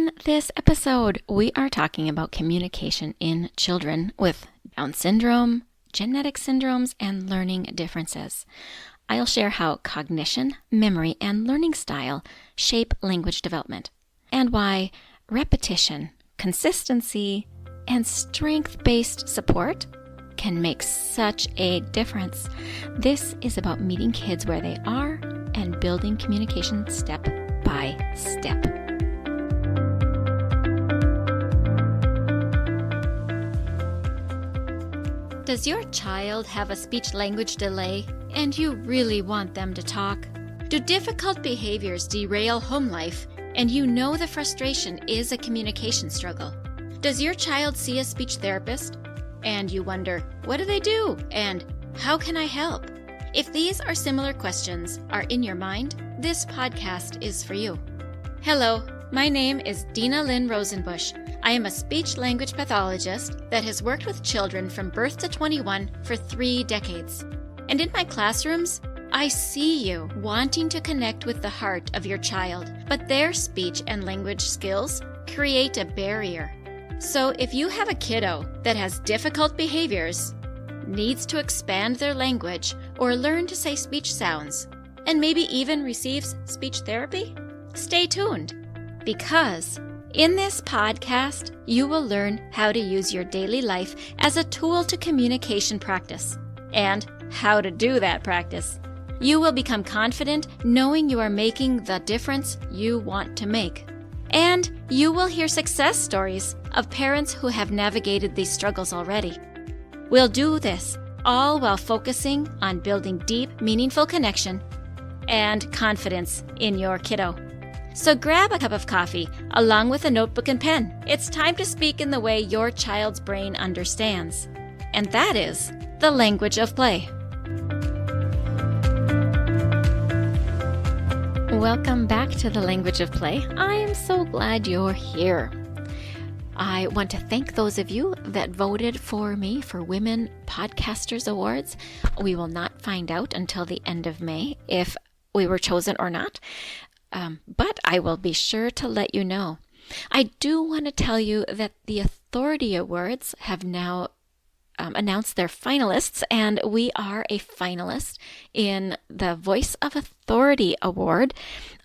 In this episode, we are talking about communication in children with Down syndrome, genetic syndromes, and learning differences. I'll share how cognition, memory, and learning style shape language development, and why repetition, consistency, and strength-based support can make such a difference. This is about meeting kids where they are and building communication step by step. Does your child have a speech-language delay and you really want them to talk? Do difficult behaviors derail home life and you know the frustration is a communication struggle? Does your child see a speech therapist and you wonder, what do they do and how can I help? If these or similar questions are in your mind, this podcast is for you. Hello, my name is Dinalynn Rosenbusch. I am a speech-language pathologist that has worked with children from birth to 21 for 3 decades. And in my classrooms, I see you wanting to connect with the heart of your child, but their speech and language skills create a barrier. So if you have a kiddo that has difficult behaviors, needs to expand their language or learn to say speech sounds, and maybe even receives speech therapy, stay tuned, because in this podcast, you will learn how to use your daily life as a tool to communication practice and how to do that practice. You will become confident knowing you are making the difference you want to make. And you will hear success stories of parents who have navigated these struggles already. We'll do this all while focusing on building deep, meaningful connection and confidence in your kiddo. So grab a cup of coffee along with a notebook and pen. It's time to speak in the way your child's brain understands. And that is the language of play. Welcome back to the language of play. I am so glad you're here. I want to thank those of you that voted for me for Women Podcasters Awards. We will not find out until the end of May if we were chosen or not. But I will be sure to let you know. I do want to tell you that the Authority Awards have now announced their finalists, and we are a finalist in the Voice of Authority Award.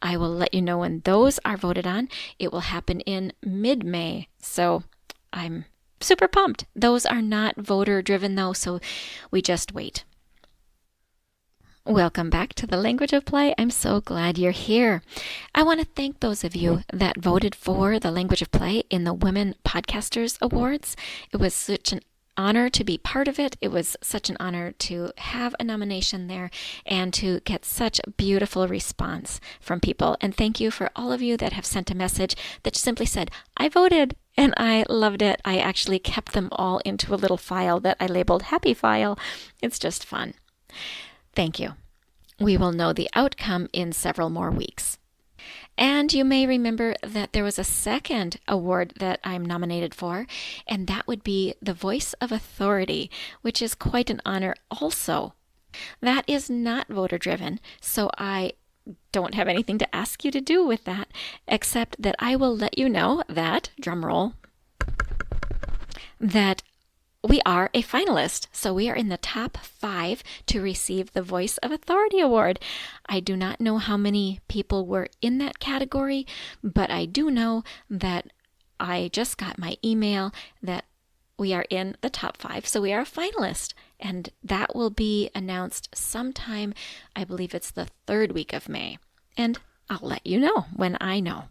I will let you know when those are voted on. It will happen in mid-May, so I'm super pumped. Those are not voter-driven though, so we just wait. Welcome back to the Language of Play. I'm so glad you're here. I want to thank those of you that voted for the Language of Play in the Women Podcasters Awards. It was such an honor to be part of it. It was such an honor to have a nomination there and to get such a beautiful response from people. And thank you for all of you that have sent a message that simply said, I voted, and I loved it. I actually kept them all into a little file that I labeled Happy File. It's just fun. Thank you. We will know the outcome in several more weeks. And you may remember that there was a second award that I'm nominated for, and that would be the Voice of Authority, which is quite an honor also. That is not voter-driven, so I don't have anything to ask you to do with that, except that I will let you know that, drumroll, that we are a finalist, so we are in the top 5 to receive the Voice of Authority Award. I do not know how many people were in that category, but I do know that I just got my email that we are in the top 5, so we are a finalist. And that will be announced sometime, I believe it's the 3rd week of May. And I'll let you know when I know.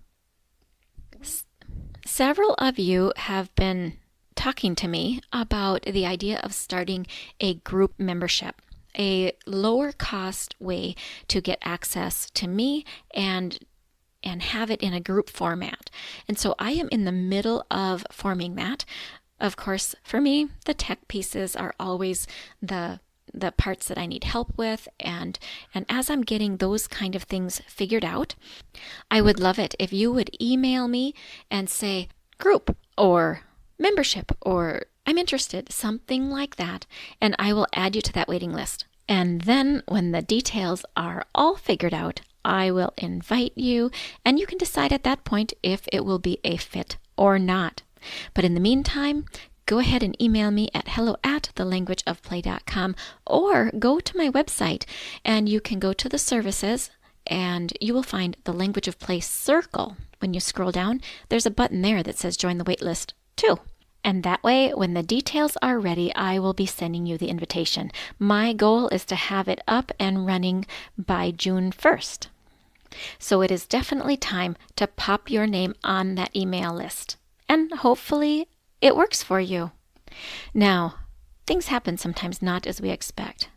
Several of you have been talking to me about the idea of starting a group membership, a lower cost way to get access to me and have it in a group format. And so I am in the middle of forming that. Of course, for me, the tech pieces are always the parts that I need help with, and as I'm getting those kind of things figured out, I would love it if you would email me and say group or membership or I'm interested, something like that, and I will add you to that waiting list. And then when the details are all figured out, I will invite you, and you can decide at that point if it will be a fit or not. But in the meantime, go ahead and email me at hello@thelanguageofplay.com, or go to my website and you can go to the services and you will find the Language of Play circle. When you scroll down, there's a button there that says join the waitlist too. And that way, when the details are ready, I will be sending you the invitation. My goal is to have it up and running by June 1st. So it is definitely time to pop your name on that email list. And hopefully it works for you. Now, things happen sometimes not as we expect.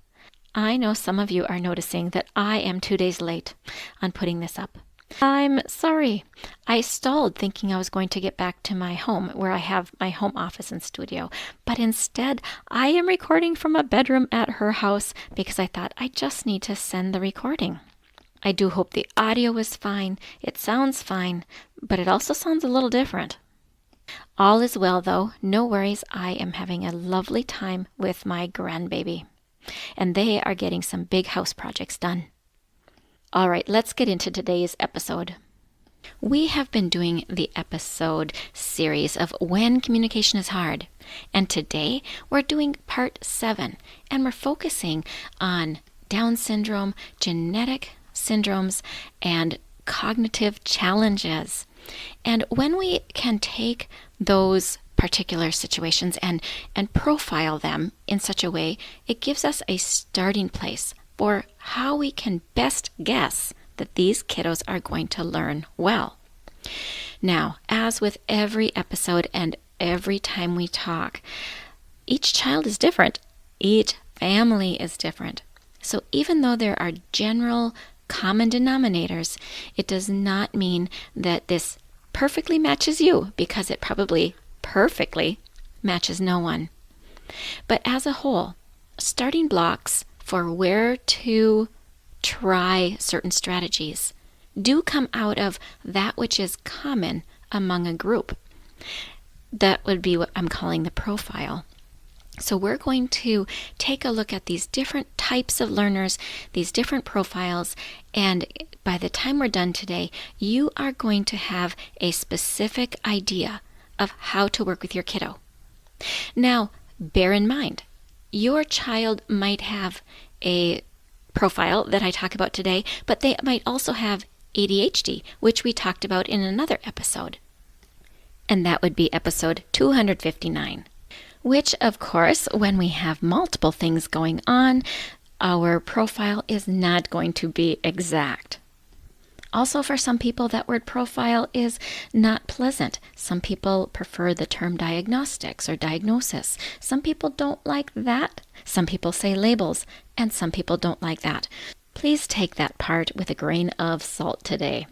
I know some of you are noticing that I am 2 days late on putting this up. I'm sorry. I stalled thinking I was going to get back to my home where I have my home office and studio. But instead, I am recording from a bedroom at her house because I thought I just need to send the recording. I do hope the audio is fine. It sounds fine, but it also sounds a little different. All is well though. No worries. I am having a lovely time with my grandbaby. And they are getting some big house projects done. All right, let's get into today's episode. We have been doing the episode series of When Communication is Hard. And today we're doing part 7. And we're focusing on Down syndrome, genetic syndromes, and cognitive challenges. And when we can take those particular situations and profile them in such a way, it gives us a starting place for how we can best guess that these kiddos are going to learn well. Now, as with every episode and every time we talk, each child is different. Each family is different. So even though there are general common denominators, it does not mean that this perfectly matches you, because it probably perfectly matches no one. But as a whole, starting blocks for where to try certain strategies do come out of that which is common among a group. That would be what I'm calling the profile. So we're going to take a look at these different types of learners, these different profiles, and by the time we're done today, you are going to have a specific idea of how to work with your kiddo. Now, bear in mind, your child might have a profile that I talk about today, but they might also have ADHD, which we talked about in another episode. And that would be episode 259. Which, of course, when we have multiple things going on, our profile is not going to be exact. Also, for some people, that word profile is not pleasant. Some people prefer the term diagnostics or diagnosis. Some people don't like that. Some people say labels, and some people don't like that. Please take that part with a grain of salt today.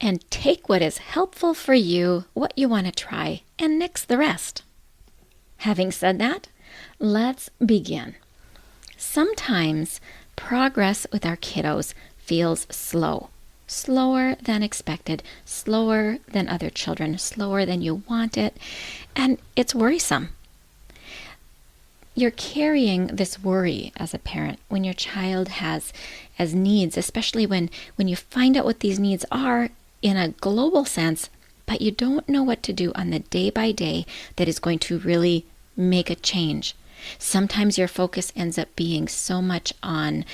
And take what is helpful for you, what you want to try, and nix the rest. Having said that, let's begin. Sometimes progress with our kiddos feels slow. Slower than expected, slower than other children, slower than you want it, and it's worrisome. You're carrying this worry as a parent when your child has needs, especially when you find out what these needs are in a global sense, but you don't know what to do on the day-by-day that is going to really make a change. Sometimes your focus ends up being so much on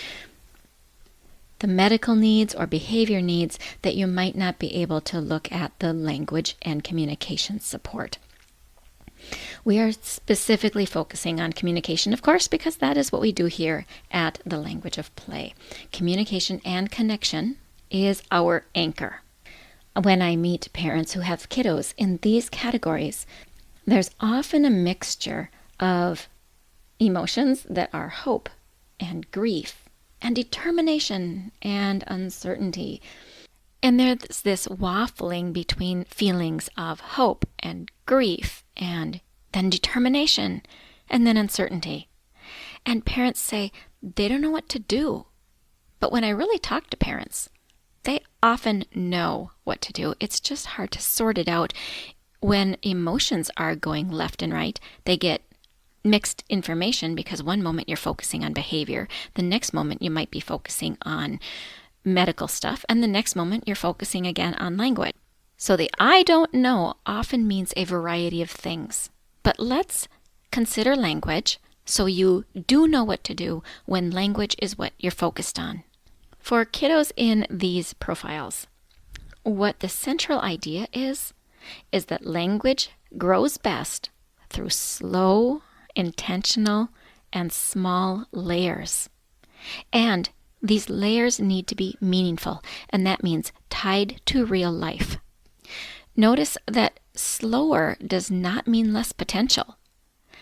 the medical needs or behavior needs that you might not be able to look at the language and communication support. We are specifically focusing on communication, of course, because that is what we do here at the Language of Play. Communication and connection is our anchor. When I meet parents who have kiddos in these categories, there's often a mixture of emotions that are hope and grief and determination and uncertainty. And there's this waffling between feelings of hope and grief and then determination and then uncertainty. And parents say they don't know what to do. But when I really talk to parents, they often know what to do. It's just hard to sort it out. When emotions are going left and right, they get mixed information because one moment you're focusing on behavior, the next moment you might be focusing on medical stuff, and the next moment you're focusing again on language. So the I don't know often means a variety of things. But let's consider language so you do know what to do when language is what you're focused on. For kiddos in these profiles, what the central idea is that language grows best through slow, intentional, and small layers. And these layers need to be meaningful, and that means tied to real life. Notice that slower does not mean less potential.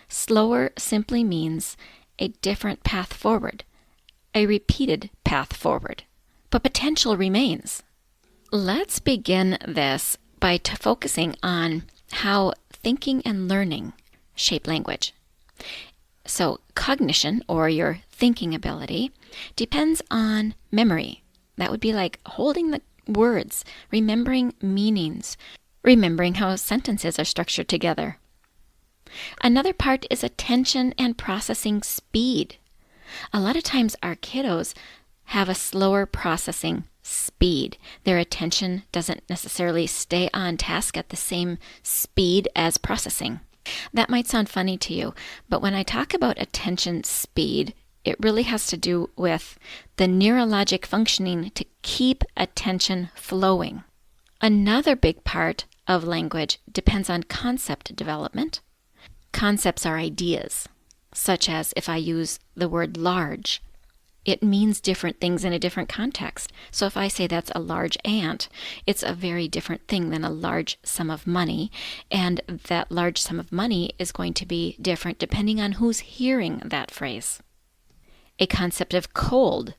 Slower simply means a different path forward, a repeated path forward, but potential remains. Let's begin this by focusing on how thinking and learning shape language. So cognition, or your thinking ability, depends on memory. That would be like holding the words, remembering meanings, remembering how sentences are structured together. Another part is attention and processing speed. A lot of times our kiddos have a slower processing speed. Their attention doesn't necessarily stay on task at the same speed as processing. That might sound funny to you, but when I talk about attention speed, it really has to do with the neurologic functioning to keep attention flowing. Another big part of language depends on concept development. Concepts are ideas, such as if I use the word large, it means different things in a different context. So if I say that's a large ant, it's a very different thing than a large sum of money. And that large sum of money is going to be different depending on who's hearing that phrase. A concept of cold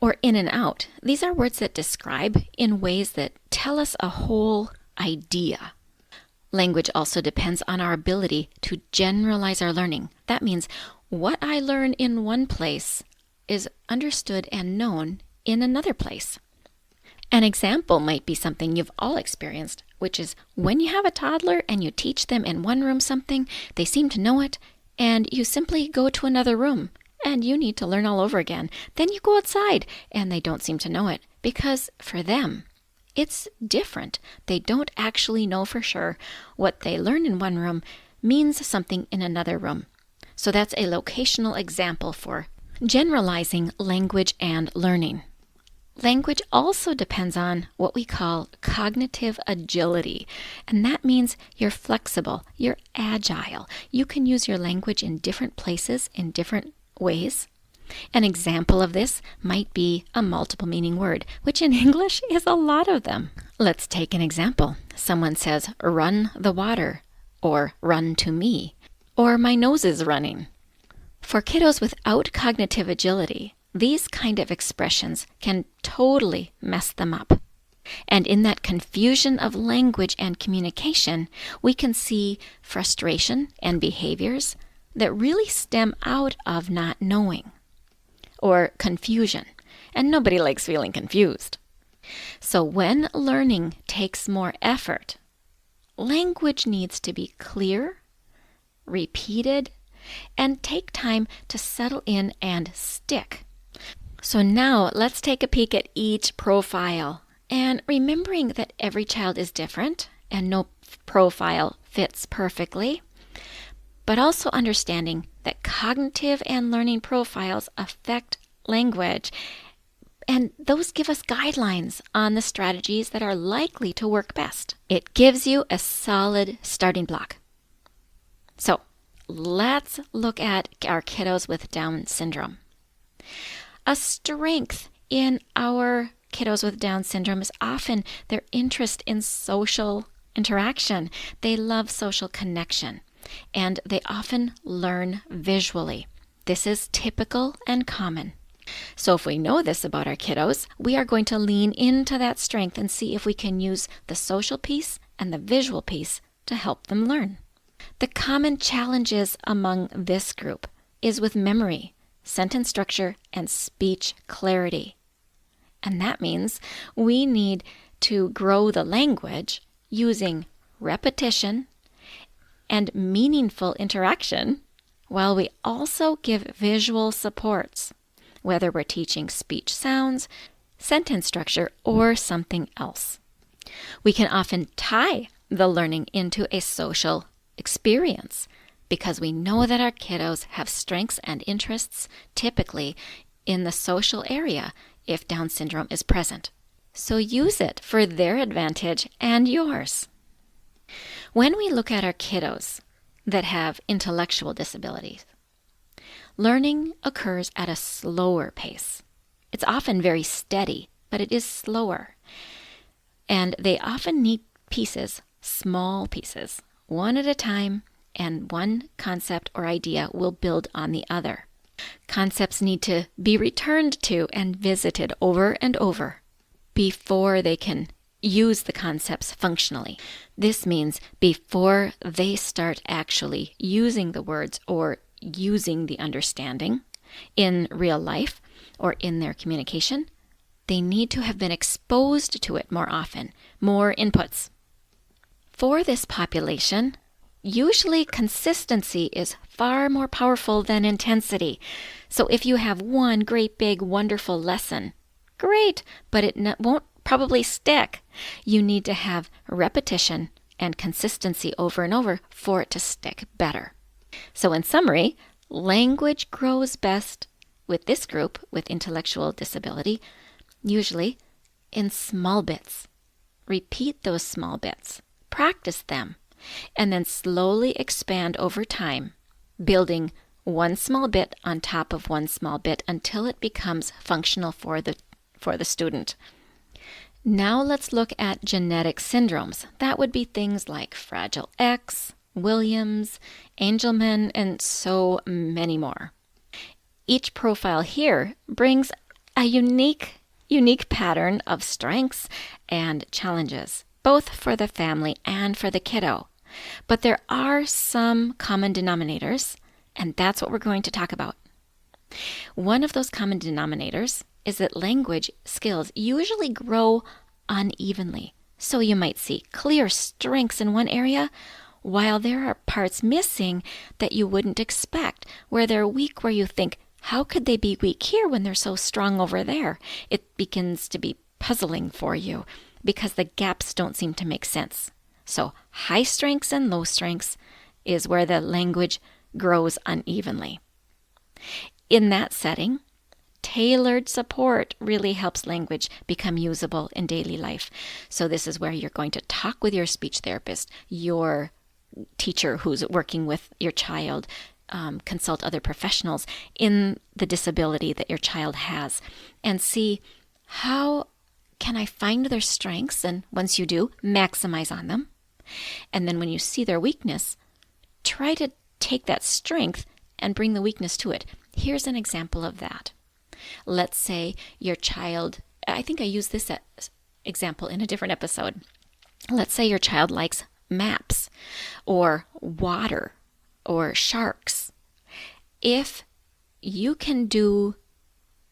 or in and out. These are words that describe in ways that tell us a whole idea. Language also depends on our ability to generalize our learning. That means what I learn in one place is understood and known in another place. An example might be something you've all experienced, which is when you have a toddler and you teach them in one room something, they seem to know it, and you simply go to another room and you need to learn all over again. Then you go outside and they don't seem to know it because for them, it's different. They don't actually know for sure what they learn in one room means something in another room. So that's a locational example for generalizing language and learning. Language also depends on what we call cognitive agility, and that means you're flexible, you're agile. You can use your language in different places in different ways. An example of this might be a multiple meaning word, which in English is a lot of them. Let's take an example. Someone says, run the water, or run to me, or my nose is running. For kiddos without cognitive agility, these kind of expressions can totally mess them up. And in that confusion of language and communication, we can see frustration and behaviors that really stem out of not knowing or confusion. And nobody likes feeling confused. So when learning takes more effort, language needs to be clear, repeated, and take time to settle in and stick. So now let's take a peek at each profile, and remembering that every child is different and no profile fits perfectly, but also understanding that cognitive and learning profiles affect language, and those give us guidelines on the strategies that are likely to work best. It gives you a solid starting block. So let's look at our kiddos with Down syndrome. A strength in our kiddos with Down syndrome is often their interest in social interaction. They love social connection, and they often learn visually. This is typical and common. So if we know this about our kiddos, we are going to lean into that strength and see if we can use the social piece and the visual piece to help them learn. The common challenges among this group is with memory, sentence structure, and speech clarity. And that means we need to grow the language using repetition and meaningful interaction, while we also give visual supports, whether we're teaching speech sounds, sentence structure, or something else. We can often tie the learning into a social experience because we know that our kiddos have strengths and interests typically in the social area if Down syndrome is present. So use it for their advantage and yours. When we look at our kiddos that have intellectual disabilities, learning occurs at a slower pace. It's often very steady, but it is slower. And they often need pieces, small pieces, one at a time, and one concept or idea will build on the other. Concepts need to be returned to and visited over and over before they can use the concepts functionally. This means before they start actually using the words or using the understanding in real life or in their communication, they need to have been exposed to it more often, more inputs. For this population, usually consistency is far more powerful than intensity. So if you have one great big wonderful lesson, great, but it won't probably stick. You need to have repetition and consistency over and over for it to stick better. So in summary, language grows best with this group with intellectual disability, usually in small bits. Repeat those small bits, practice them, and then slowly expand over time, building one small bit on top of one small bit until it becomes functional for the student. Now let's look at genetic syndromes. That would be things like Fragile X, Williams, Angelman, and so many more. Each profile here brings a unique pattern of strengths and challenges, both for the family and for the kiddo. But there are some common denominators, and that's what we're going to talk about. One of those common denominators is that language skills usually grow unevenly. So you might see clear strengths in one area, while there are parts missing that you wouldn't expect, where they're weak, where you think, how could they be weak here when they're so strong over there? It begins to be puzzling for you because the gaps don't seem to make sense. So high strengths and low strengths is where the language grows unevenly. In that setting, tailored support really helps language become usable in daily life. So this is where you're going to talk with your speech therapist, your teacher who's working with your child, consult other professionals in the disability that your child has, and see how can I find their strengths, and once you do, maximize on them. And then when you see their weakness, try to take that strength and bring the weakness to it. Here's an example of that. Let's say your child, I think I used this example in a different episode. Let's say your child likes maps or water or sharks. If you can do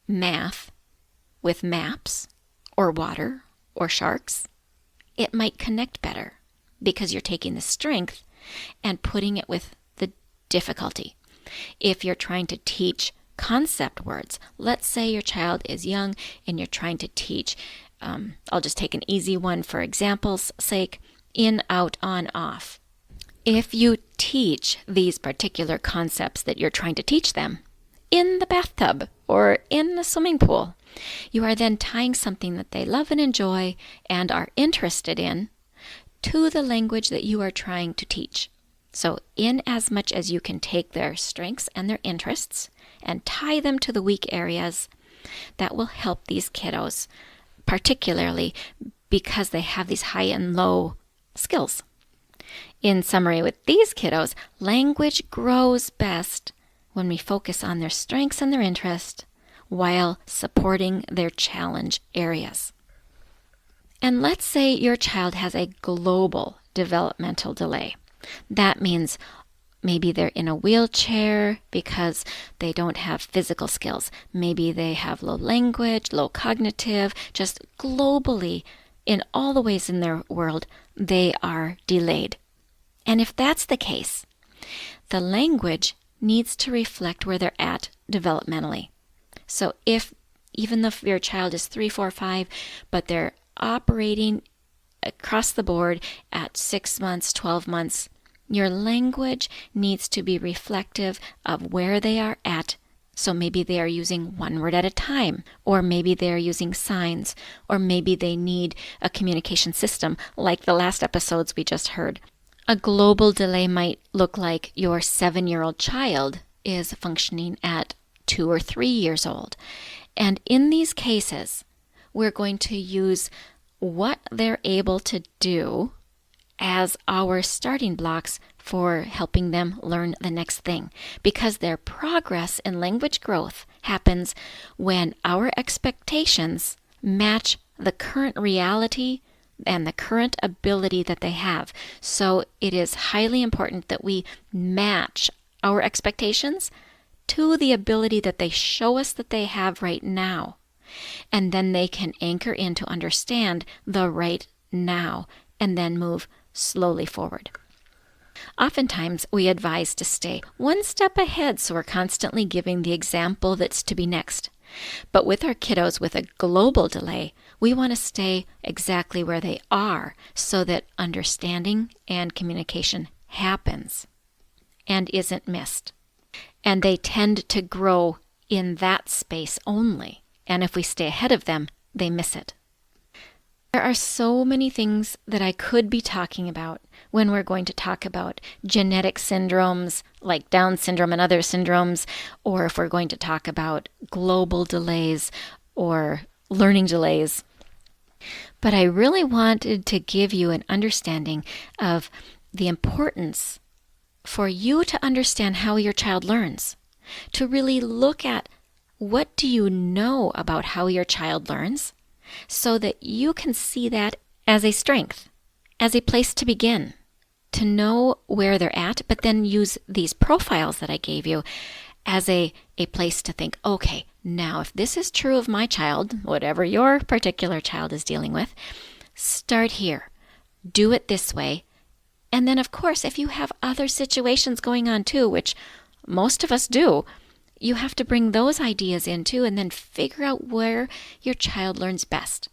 math with maps or water or sharks, it might connect better because you're taking the strength and putting it with the difficulty. If you're trying to teach concept words, let's say your child is young and you're trying to teach, I'll just take an easy one for example's sake, in, out, on, off. If you teach these particular concepts that you're trying to teach them in the bathtub or in the swimming pool, you are then tying something that they love and enjoy and are interested in to the language that you are trying to teach. So in as much as you can take their strengths and their interests and tie them to the weak areas, that will help these kiddos, particularly because they have these high and low skills. In summary, with these kiddos, language grows best when we focus on their strengths and their interests while supporting their challenge areas. And let's say your child has a global developmental delay. That means maybe they're in a wheelchair because they don't have physical skills. Maybe they have low language, low cognitive, just globally, in all the ways in their world, they are delayed. And if that's the case, the language needs to reflect where they're at developmentally. So if even if your child is 3, 4, 5, but they're operating across the board at 6 months, 12 months, your language needs to be reflective of where they are at. So maybe they are using one word at a time, or maybe they are using signs, or maybe they need a communication system like the last episodes we just heard. A global delay might look like your 7-year-old child is functioning at 2 or 3 years old. And in these cases, we're going to use what they're able to do as our starting blocks for helping them learn the next thing. Because their progress in language growth happens when our expectations match the current reality and the current ability that they have. So it is highly important that we match our expectations to the ability that they show us that they have right now. And then they can anchor in to understand the right now and then move slowly forward. Oftentimes, we advise to stay one step ahead, so we're constantly giving the example that's to be next. But with our kiddos with a global delay, we want to stay exactly where they are so that understanding and communication happens and isn't missed. And they tend to grow in that space only. And if we stay ahead of them, they miss it. There are so many things that I could be talking about when we're going to talk about genetic syndromes like Down syndrome and other syndromes, or if we're going to talk about global delays or learning delays. But I really wanted to give you an understanding of the importance for you to understand how your child learns, to really look at what do you know about how your child learns, so that you can see that as a strength, as a place to begin, to know where they're at, but then use these profiles that I gave you as a place to think, okay, now if this is true of my child, whatever your particular child is dealing with, start here, do it this way. And then, of course, if you have other situations going on too, which most of us do, you have to bring those ideas into and then figure out where your child learns best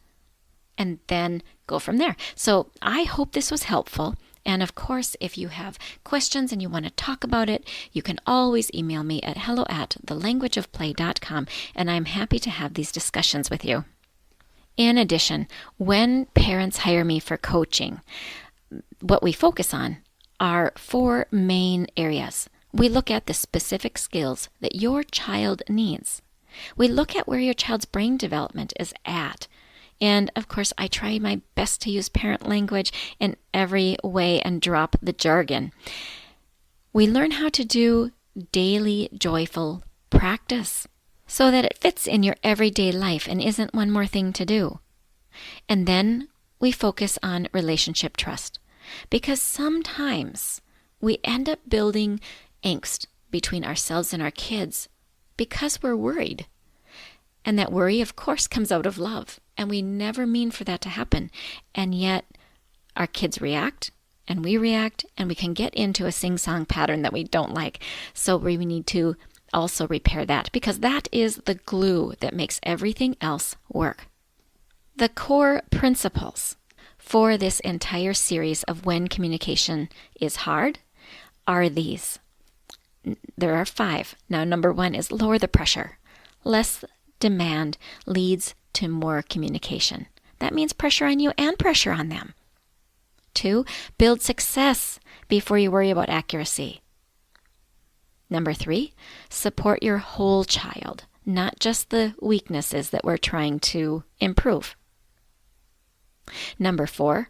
and then go from there. So I hope this was helpful. And of course, if you have questions and you want to talk about it, you can always email me at hello@thelanguageofplay.com, and I'm happy to have these discussions with you. In addition, when parents hire me for coaching, what we focus on are 4 main areas. We look at the specific skills that your child needs. We look at where your child's brain development is at. And of course, I try my best to use parent language in every way and drop the jargon. We learn how to do daily joyful practice so that it fits in your everyday life and isn't one more thing to do. And then we focus on relationship trust, because sometimes we end up building angst between ourselves and our kids because we're worried. And that worry, of course, comes out of love. And we never mean for that to happen. And yet our kids react and we react, and we can get into a sing-song pattern that we don't like. So we need to also repair that, because that is the glue that makes everything else work. The core principles for this entire series of when communication is hard are these. There are 5. Now, number 1 is lower the pressure. Less demand leads to more communication. That means pressure on you and pressure on them. 2, build success before you worry about accuracy. Number 3, support your whole child, not just the weaknesses that we're trying to improve. Number 4,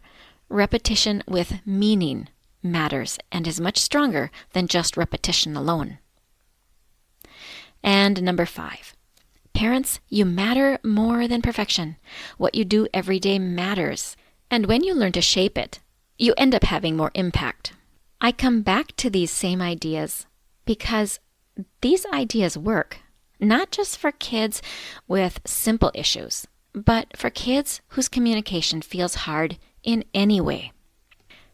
repetition with meaning matters and is much stronger than just repetition alone. And number 5, parents, you matter more than perfection. What you do every day matters. And when you learn to shape it, you end up having more impact. I come back to these same ideas because these ideas work, not just for kids with simple issues, but for kids whose communication feels hard in any way.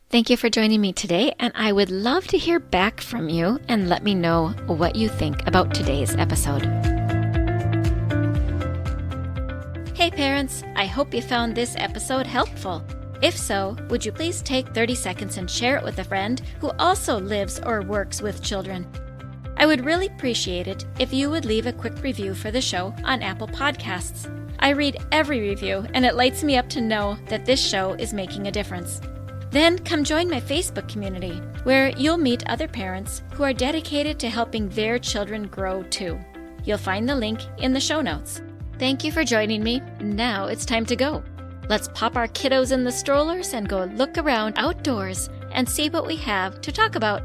Thank you for joining me today, and I would love to hear back from you and let me know what you think about today's episode. Hey parents, I hope you found this episode helpful. If so, would you please take 30 seconds and share it with a friend who also lives or works with children? I would really appreciate it if you would leave a quick review for the show on Apple Podcasts. I read every review, and it lights me up to know that this show is making a difference. Then come join my Facebook community, where you'll meet other parents who are dedicated to helping their children grow too. You'll find the link in the show notes. Thank you for joining me. Now it's time to go. Let's pop our kiddos in the strollers and go look around outdoors and see what we have to talk about.